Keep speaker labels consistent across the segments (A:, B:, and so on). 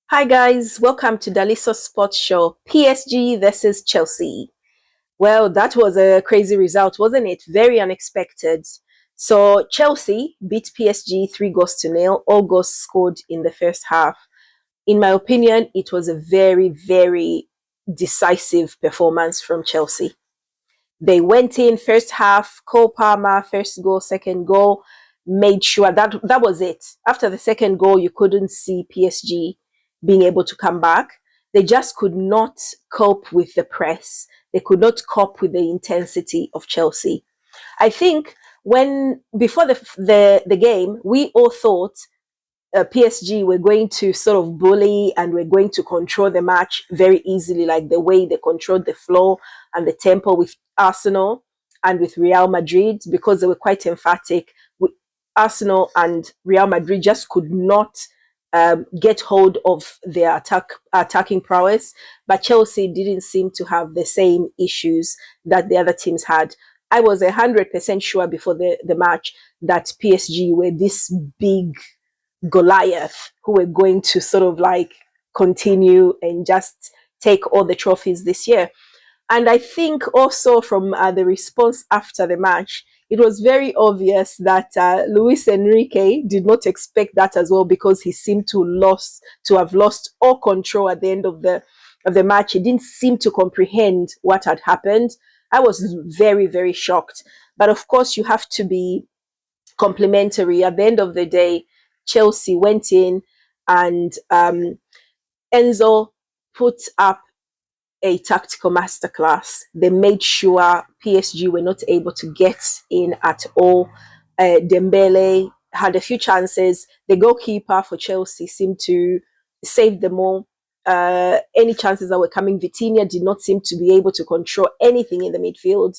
A: Hi guys, welcome to dalisosportsshow. PSG versus Chelsea. Well, that was a crazy result, wasn't it? Very unexpected. So Chelsea beat PSG 3 goals to nil. All goals scored in the first half. In my opinion, it was a very decisive performance from Chelsea. They went in first half, Cole Palmer, first goal, second goal, made sure that was it. After the second goal, you couldn't see PSG being able to come back. They just could not cope with the press. They could not cope with the intensity of Chelsea. I think when before the game, we all thought PSG were going to sort of bully and we're going to control the match very easily, like the way they controlled the flow and the tempo with Arsenal and with Real Madrid, because they were quite emphatic. Arsenal and Real Madrid just could not get hold of their attacking prowess, but Chelsea didn't seem to have the same issues that the other teams had. I was 100% sure before the match that PSG were this big Goliath who were going to sort of like continue and just take all the trophies this year. And I think also from the response after the match, it was very obvious that Luis Enrique did not expect that as well, because he seemed to have lost all control at the end of the match. He didn't seem to comprehend what had happened. I was very shocked. But of course, you have to be complimentary. At the end of the day, Chelsea went in and Enzo put up a tactical masterclass. They made sure PSG were not able to get in at all. Dembele had a few chances. The goalkeeper for Chelsea seemed to save them all. Any chances that were coming, Vitinha did not seem to be able to control anything in the midfield.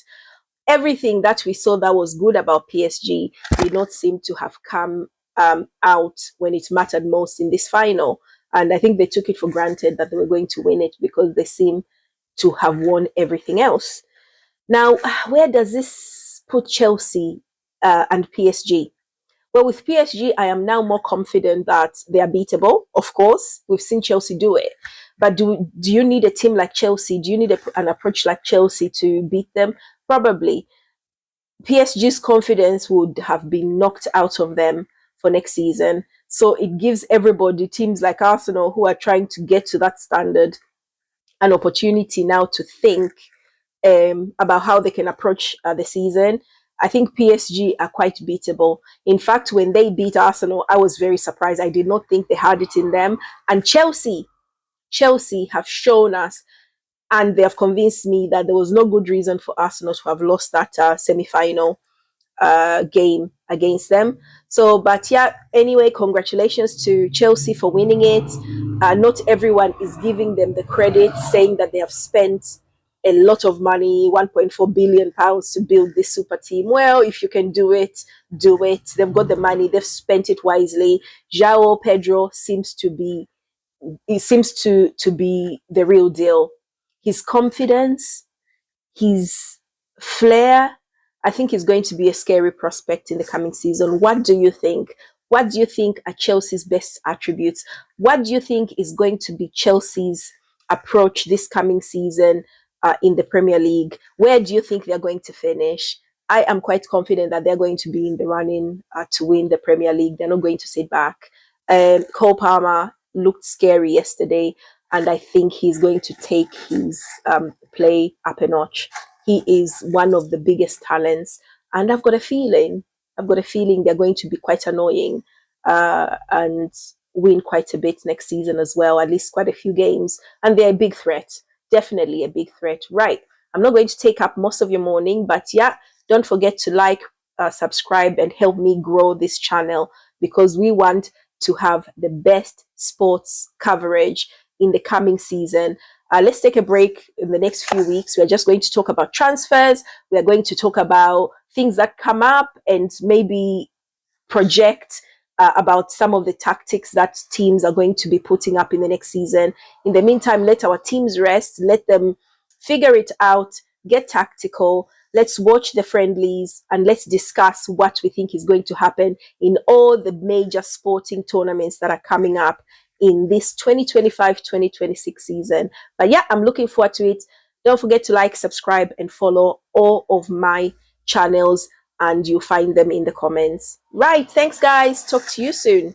A: Everything that we saw that was good about PSG did not seem to have come out when it mattered most in this final. And I think they took it for granted that they were going to win it because they seem to have won everything else. Now, where does this put Chelsea and PSG? Well, with PSG, I am now more confident that they are beatable. Of course, we've seen Chelsea do it. But do you need a team like Chelsea? Do you need an approach like Chelsea to beat them? Probably. PSG's confidence would have been knocked out of them for next season. So it gives everybody, teams like Arsenal who are trying to get to that standard, an opportunity now to think about how they can approach the season. I think PSG are quite beatable. In fact, when they beat Arsenal, I was very surprised. I did not think they had it in them. And Chelsea have shown us, and they have convinced me that there was no good reason for Arsenal to have lost that semi-final game against them. So, but yeah, anyway, congratulations to Chelsea for winning it. Not everyone is giving them the credit, saying that they have spent a lot of money, 1.4 billion pounds to build this super team. Well, if you can do it, do it. They've got the money, they've spent it wisely. João Pedro seems to be the real deal. His confidence, his flair, I think is going to be a scary prospect in the coming season. What do you think? What do you think are Chelsea's best attributes? What do you think is going to be Chelsea's approach this coming season in the Premier League? Where do you think they're going to finish? I am quite confident that they're going to be in the running to win the Premier League. They're not going to sit back. Cole Palmer looked scary yesterday, and I think he's going to take his play up a notch. He is one of the biggest talents, and I've got a feeling they're going to be quite annoying and win quite a bit next season as well, at least quite a few games, and they're a big threat, definitely a big threat. Right, I'm not going to take up most of your morning, but yeah, don't forget to like, subscribe, and help me grow this channel, because we want to have the best sports coverage in the coming season. Let's take a break in the next few weeks. We're just going to talk about transfers. We are going to talk about things that come up and maybe project about some of the tactics that teams are going to be putting up in the next season. In the meantime, let our teams rest. Let them figure it out, get tactical. Let's watch the friendlies and let's discuss what we think is going to happen in all the major sporting tournaments that are coming up in this 2025-2026 season. But yeah, I'm looking forward to it. Don't forget to like, subscribe, and follow all of my channels, and you'll find them in the comments. Right, thanks guys. Talk to you soon.